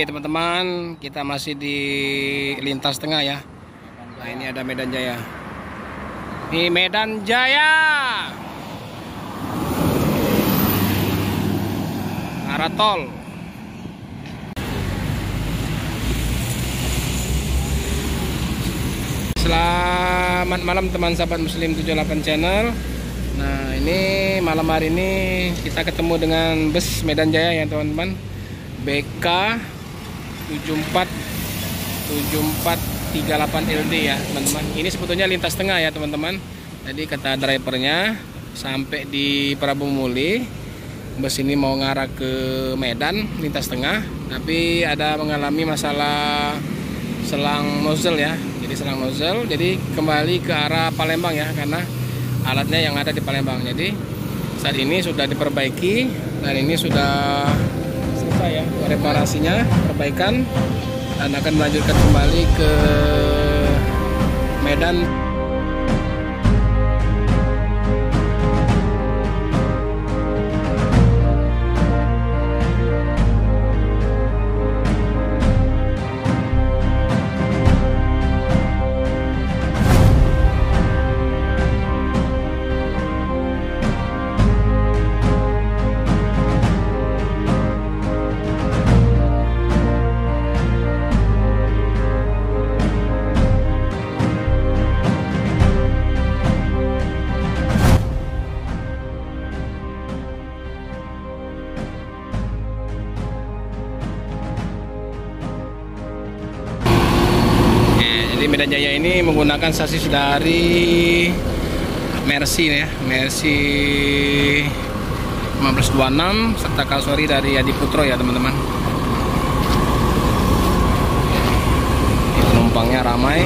Oke teman-teman, kita masih di lintas tengah ya. Nah ini ada Medan Jaya. Ini Medan Jaya. Arah tol. Selamat malam teman sahabat Muslim 78 channel. Nah ini malam hari ini kita ketemu dengan bus Medan Jaya ya teman-teman. BK 7438 LD ya teman-teman. Ini sebetulnya lintas tengah ya teman-teman. Jadi kata drivernya sampai di Prabu Muli, bus ini mau ngarah ke Medan lintas tengah, tapi ada mengalami masalah selang nozzle ya. Jadi selang nozzle, jadi kembali ke arah Palembang ya, karena alatnya yang ada di Palembang. Jadi saat ini sudah diperbaiki dan ini sudah selesai ya reparasinya, perbaikan, dan akan melanjutkan kembali ke Medan. Jadi Medan Jaya ini menggunakan sasis dari Mercy ya, Mercy 1526 serta kalsori dari Adiputro ya teman-teman. Penumpangnya ramai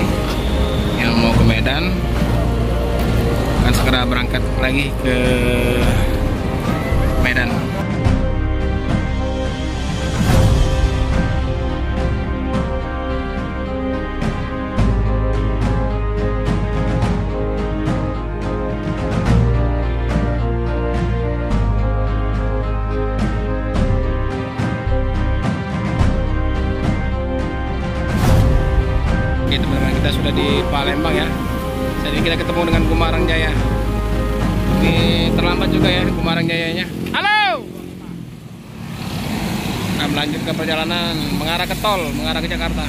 yang mau ke Medan, akan segera berangkat lagi ke Medan. Oke teman-teman, kita sudah di Palembang ya. Jadi kita ketemu dengan Gumarang Jaya. Ini terlambat juga ya Gumarang Jayanya. Halo. Nah, melanjutkan perjalanan mengarah ke tol, mengarah ke Jakarta.